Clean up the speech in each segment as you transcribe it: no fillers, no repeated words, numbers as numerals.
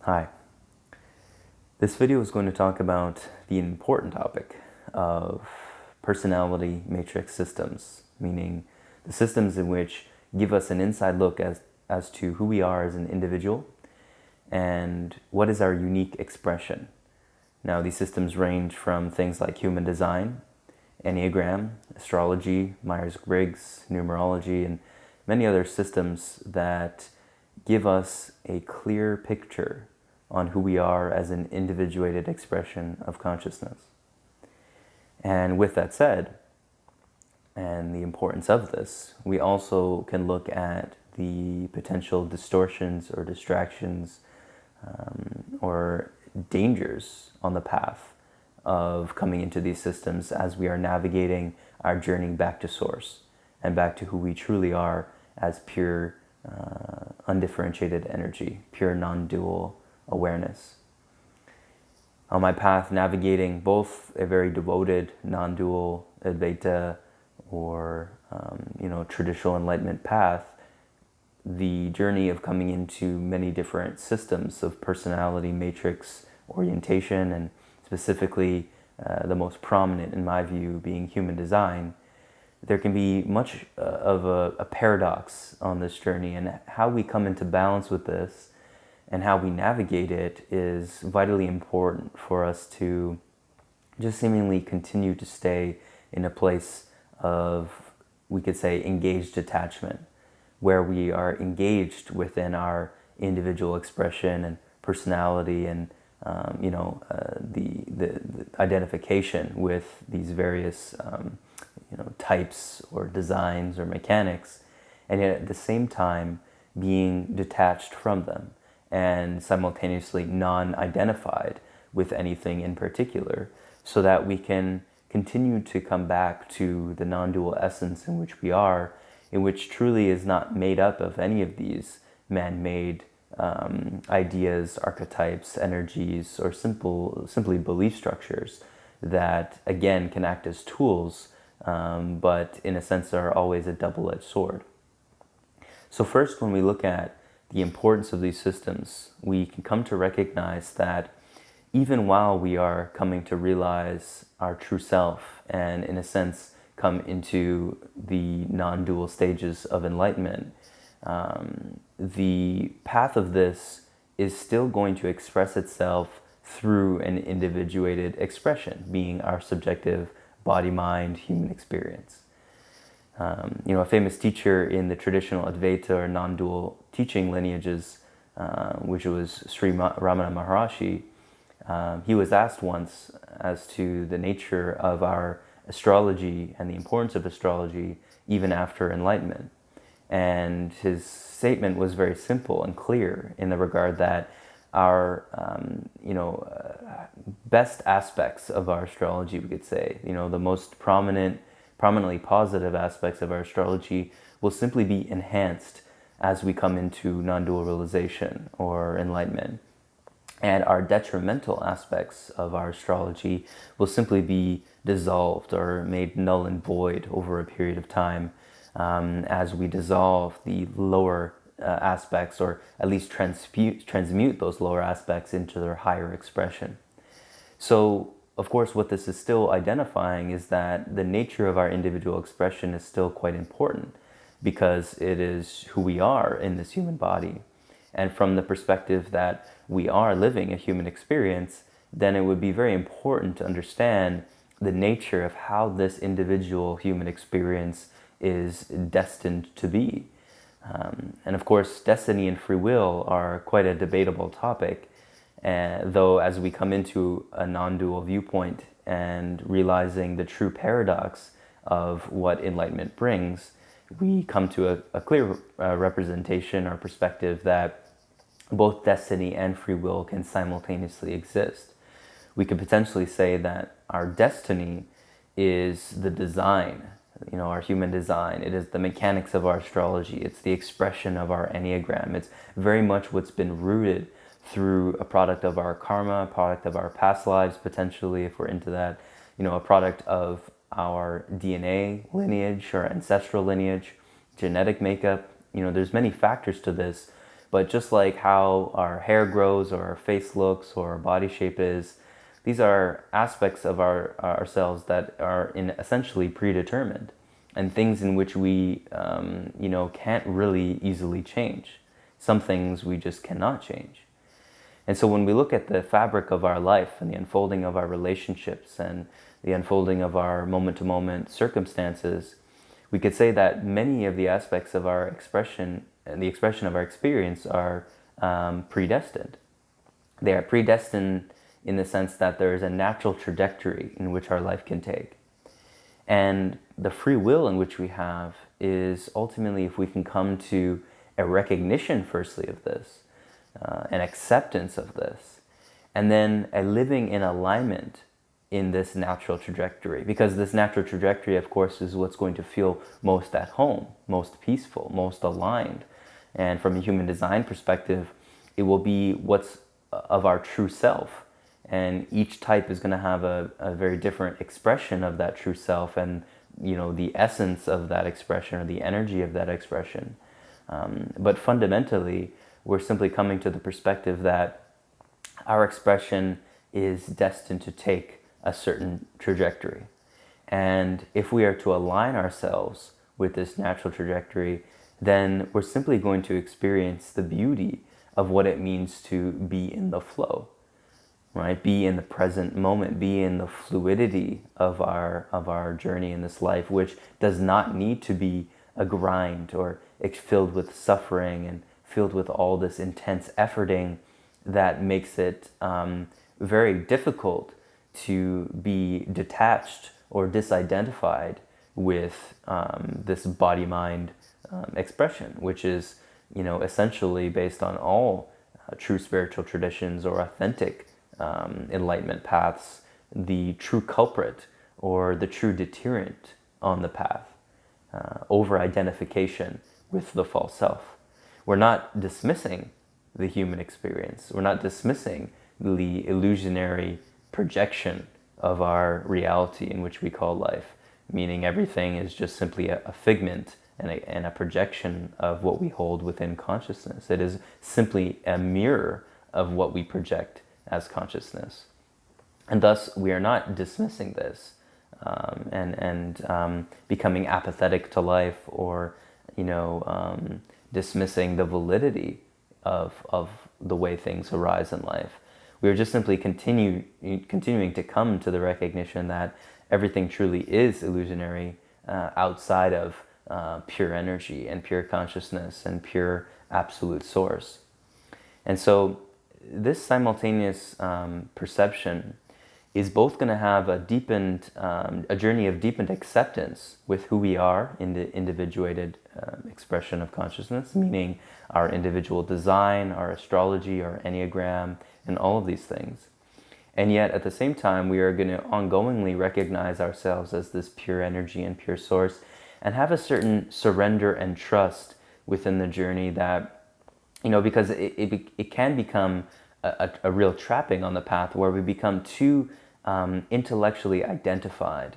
Hi. This video is going to talk about the important topic of personality matrix systems, meaning the systems in which give us an inside look as to who we are as an individual and what is our unique expression. Now, these systems range from things like human design, Enneagram, Astrology, Myers-Briggs, numerology, and many other systems that give us a clear picture on who we are as an individuated expression of consciousness. And with that said, and the importance of this, we also can look at the potential distortions or distractions or dangers on the path of coming into these systems as we are navigating our journey back to source and back to who we truly are as pure, undifferentiated energy, pure non-dual awareness. On my path, navigating both a very devoted non-dual Advaita or traditional enlightenment path, the journey of coming into many different systems of personality matrix orientation, and specifically the most prominent in my view being human design, there can be much of a paradox on this journey, and how we come into balance with this and how we navigate it is vitally important for us to just seemingly continue to stay in a place of, we could say, engaged attachment, where we are engaged within our individual expression and personality and the identification with these various types or designs or mechanics, and yet at the same time being detached from them and simultaneously non-identified with anything in particular, so that we can continue to come back to the non-dual essence in which we are, in which truly is not made up of any of these man-made ideas, archetypes, energies, or simply belief structures that, again, can act as tools, but in a sense are always a double-edged sword. So first, when we look at the importance of these systems, we can come to recognize that even while we are coming to realize our true self and, in a sense, come into the non-dual stages of enlightenment, the path of this is still going to express itself through an individuated expression, being our subjective body-mind human experience. A famous teacher in the traditional Advaita or non-dual teaching lineages, which was Sri Ramana Maharshi, he was asked once as to the nature of our astrology and the importance of astrology even after enlightenment. And his statement was very simple and clear in the regard that our best aspects of our astrology, we could say, the most prominently positive aspects of our astrology will simply be enhanced as we come into non-dual realization or enlightenment. And our detrimental aspects of our astrology will simply be dissolved or made null and void over a period of time, as we dissolve the lower aspects, or at least transmute those lower aspects into their higher expression. So, of course, what this is still identifying is that the nature of our individual expression is still quite important, because it is who we are in this human body. And from the perspective that we are living a human experience, then it would be very important to understand the nature of how this individual human experience is destined to be. And of course, destiny and free will are quite a debatable topic, though as we come into a non-dual viewpoint and realizing the true paradox of what enlightenment brings, we come to a clear representation or perspective that both destiny and free will can simultaneously exist. We could potentially say that our destiny is the design, our human design. It is the mechanics of our astrology. It's the expression of our Enneagram. It's very much what's been rooted through a product of our karma, a product of our past lives, potentially, if we're into that, a product of our DNA lineage or ancestral lineage, genetic makeup. There's many factors to this, But just like how our hair grows or our face looks or our body shape is, these are aspects of ourselves that are in essentially predetermined, and things in which we can't really easily change. Some things we just cannot change. And so when we look at the fabric of our life and the unfolding of our relationships and the unfolding of our moment-to-moment circumstances, we could say that many of the aspects of our expression and the expression of our experience are predestined. They are predestined in the sense that there is a natural trajectory in which our life can take. And the free will in which we have is ultimately if we can come to a recognition, firstly, of this, an acceptance of this, and then a living in alignment in this natural trajectory. Because this natural trajectory, of course, is what's going to feel most at home, most peaceful, most aligned. And from a human design perspective, it will be what's of our true self. And each type is going to have a very different expression of that true self and, the essence of that expression or the energy of that expression. But fundamentally, we're simply coming to the perspective that our expression is destined to take a certain trajectory. And if we are to align ourselves with this natural trajectory, then we're simply going to experience the beauty of what it means to be in the flow, right? Be in the present moment, be in the fluidity of our journey in this life, which does not need to be a grind or filled with suffering and filled with all this intense efforting that makes it very difficult to be detached or disidentified with this body-mind expression, which is, essentially based on all true spiritual traditions or authentic enlightenment paths, the true culprit or the true deterrent on the path, over-identification with the false self. We're not dismissing the human experience. We're not dismissing the illusionary projection of our reality in which we call life, meaning everything is just simply a figment and a projection of what we hold within consciousness. It is simply a mirror of what we project as consciousness. And thus, we are not dismissing this and becoming apathetic to life or, dismissing the validity of the way things arise in life. We are just simply continuing to come to the recognition that everything truly is illusionary outside of pure energy and pure consciousness and pure absolute source. And so this simultaneous perception is both going to have a journey of deepened acceptance with who we are in the individuated expression of consciousness, meaning our individual design, our astrology, our Enneagram, and all of these things. And yet, at the same time, we are going to ongoingly recognize ourselves as this pure energy and pure source and have a certain surrender and trust within the journey that, because it can become a real trapping on the path where we become too intellectually identified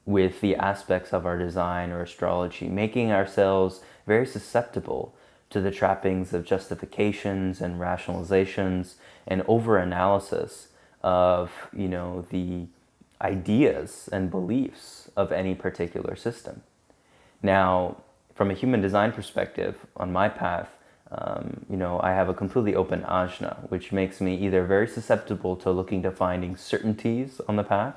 with the aspects of our design or astrology, making ourselves very susceptible to the trappings of justifications and rationalizations and over-analysis of, the ideas and beliefs of any particular system. Now, from a human design perspective, on my path, I have a completely open ajna, which makes me either very susceptible to looking to finding certainties on the path,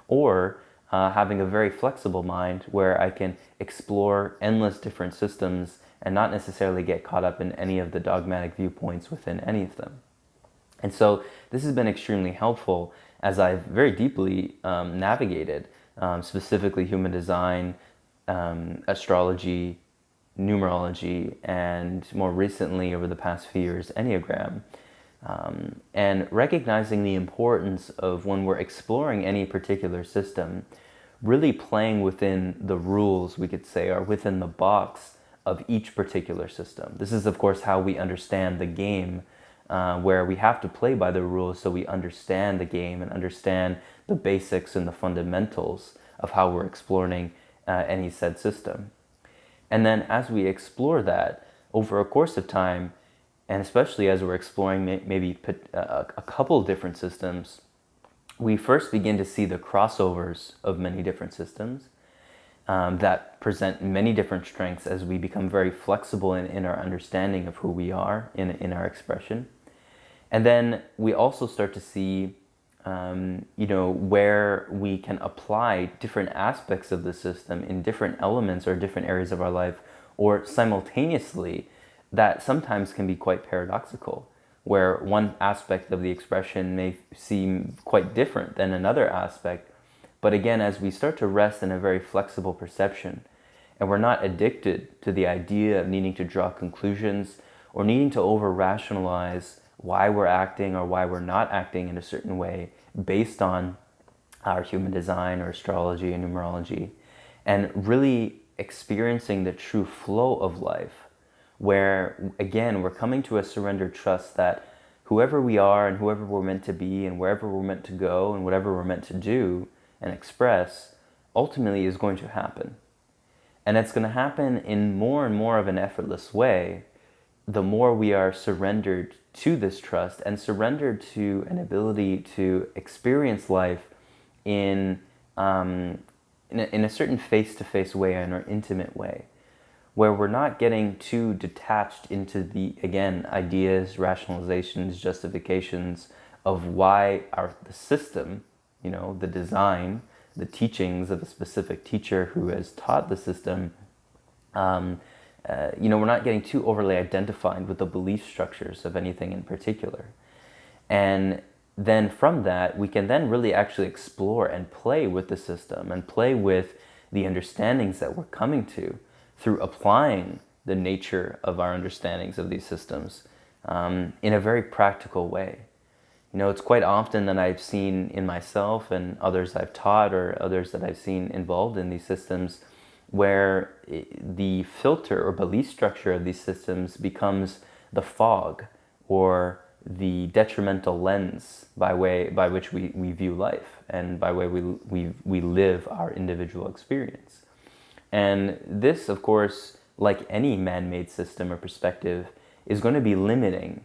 or having a very flexible mind where I can explore endless different systems and not necessarily get caught up in any of the dogmatic viewpoints within any of them. And so this has been extremely helpful as I've very deeply navigated specifically human design, astrology, numerology, and more recently, over the past few years, Enneagram. And recognizing the importance of, when we're exploring any particular system, really playing within the rules, we could say, or within the box of each particular system. This is, of course, how we understand the game, where we have to play by the rules so we understand the game and understand the basics and the fundamentals of how we're exploring any said system. And then as we explore that over a course of time, And especially as we're exploring maybe a couple different systems, we first begin to see the crossovers of many different systems that present many different strengths as we become very flexible in our understanding of who we are in our expression. And then we also start to see, where we can apply different aspects of the system in different elements or different areas of our life, or simultaneously, that sometimes can be quite paradoxical, where one aspect of the expression may seem quite different than another aspect. But again, as we start to rest in a very flexible perception, and we're not addicted to the idea of needing to draw conclusions or needing to over-rationalize why we're acting or why we're not acting in a certain way based on our human design or astrology and numerology, and really experiencing the true flow of life, where again we're coming to a surrendered trust that whoever we are and whoever we're meant to be and wherever we're meant to go and whatever we're meant to do and express ultimately is going to happen. And it's going to happen in more and more of an effortless way the more we are surrendered to this trust and surrendered to an ability to experience life in a certain face-to-face way, in an intimate way, where we're not getting too detached into the, again, ideas, rationalizations, justifications of why the system, the design, the teachings of a specific teacher who has taught the system, we're not getting too overly identified with the belief structures of anything in particular. And then from that, we can then really actually explore and play with the system and play with the understandings that we're coming to through applying the nature of our understandings of these systems in a very practical way. It's quite often that I've seen in myself and others I've taught or others that I've seen involved in these systems where the filter or belief structure of these systems becomes the fog or the detrimental lens by which we view life and by way we live our individual experience. And this, of course, like any man-made system or perspective, is going to be limiting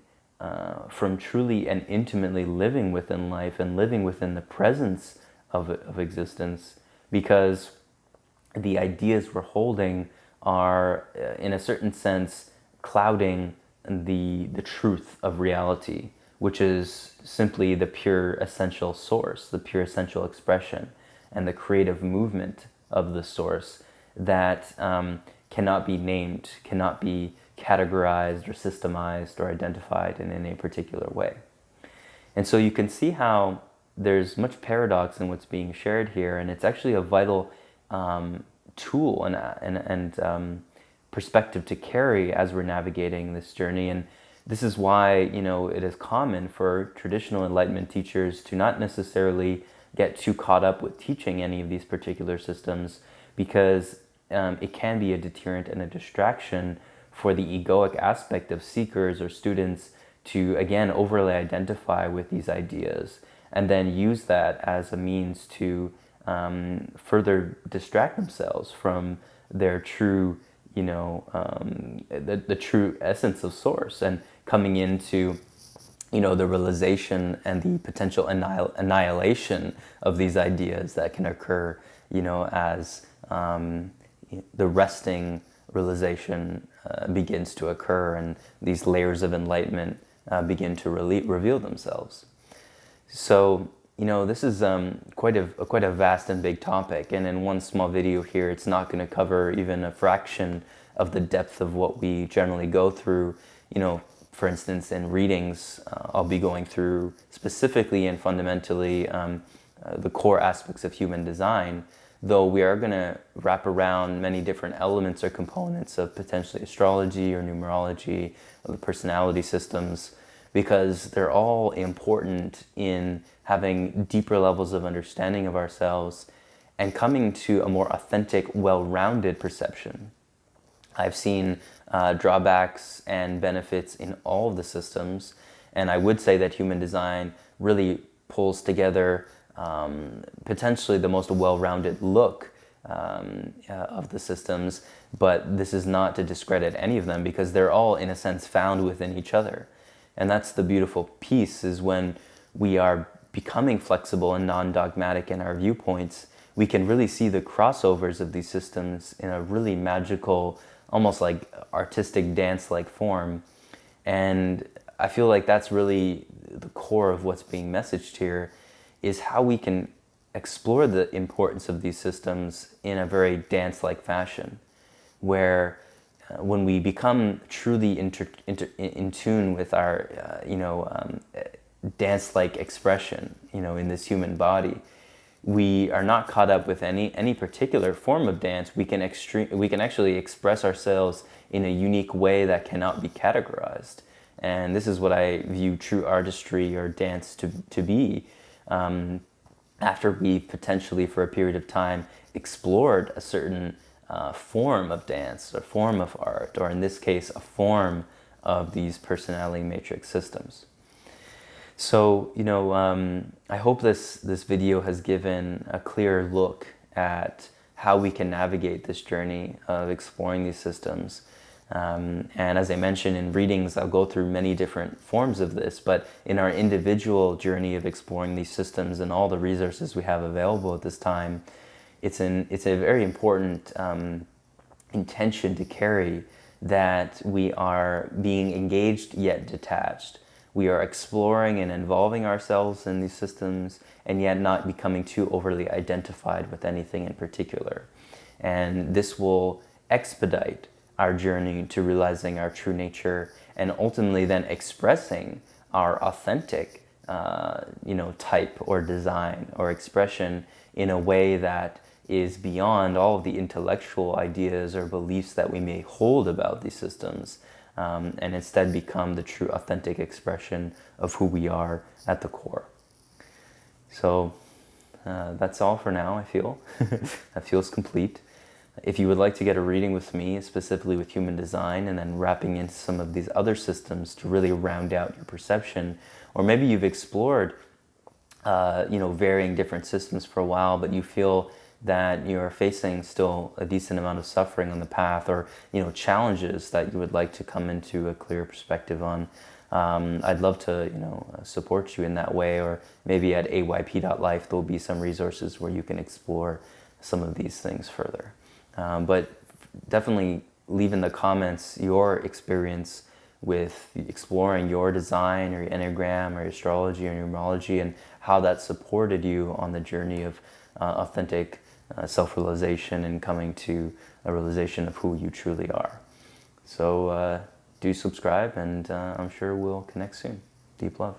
from truly and intimately living within life and living within the presence of existence, because the ideas we're holding are, in a certain sense, clouding the truth of reality, which is simply the pure essential source, the pure essential expression, and the creative movement of the source that cannot be named, cannot be categorized or systemized or identified in any particular way. And so you can see how there's much paradox in what's being shared here, and it's actually a vital tool and perspective to carry as we're navigating this journey. And this is why, it is common for traditional Enlightenment teachers to not necessarily get too caught up with teaching any of these particular systems, because it can be a deterrent and a distraction for the egoic aspect of seekers or students to, again, overly identify with these ideas and then use that as a means to further distract themselves from their true, the true essence of source, and coming into, the realization and the potential annihilation of these ideas that can occur, as the resting realization begins to occur and these layers of enlightenment begin to reveal themselves. So, this is quite a vast and big topic, and in one small video here, it's not going to cover even a fraction of the depth of what we generally go through. For instance, in readings, I'll be going through specifically and fundamentally the core aspects of human design, though we are going to wrap around many different elements or components of potentially astrology or numerology or the personality systems, because they're all important in having deeper levels of understanding of ourselves and coming to a more authentic, well-rounded perception. I've seen drawbacks and benefits in all of the systems, and I would say that human design really pulls together potentially the most well-rounded look of the systems, but this is not to discredit any of them because they're all, in a sense, found within each other. And that's the beautiful piece, is when we are becoming flexible and non-dogmatic in our viewpoints, we can really see the crossovers of these systems in a really magical, almost like artistic dance-like form. And I feel like that's really the core of what's being messaged here, is how we can explore the importance of these systems in a very dance-like fashion, where when we become truly in tune with our, dance-like expression, in this human body, we are not caught up with any particular form of dance. We can actually express ourselves in a unique way that cannot be categorized. And this is what I view true artistry or dance to be. After we potentially, for a period of time, explored a certain form of dance, a form of art, or in this case, a form of these personality matrix systems. So, I hope this video has given a clear look at how we can navigate this journey of exploring these systems. And as I mentioned in readings, I'll go through many different forms of this, but in our individual journey of exploring these systems and all the resources we have available at this time, it's a very important intention to carry, that we are being engaged yet detached. We are exploring and involving ourselves in these systems, and yet not becoming too overly identified with anything in particular. And this will expedite our journey to realizing our true nature, and ultimately then expressing our authentic, type or design or expression in a way that is beyond all of the intellectual ideas or beliefs that we may hold about these systems, and instead become the true authentic expression of who we are at the core. So that's all for now, I feel. That feels complete. If you would like to get a reading with me, specifically with human design, and then wrapping into some of these other systems to really round out your perception, or maybe you've explored varying different systems for a while, but you feel that you're facing still a decent amount of suffering on the path, or challenges that you would like to come into a clear perspective on, I'd love to support you in that way. Or maybe at ayp.life there'll be some resources where you can explore some of these things further. But definitely leave in the comments your experience with exploring your design or your Enneagram or your astrology or numerology, and how that supported you on the journey of authentic self-realization and coming to a realization of who you truly are. So do subscribe, and I'm sure we'll connect soon. Deep love.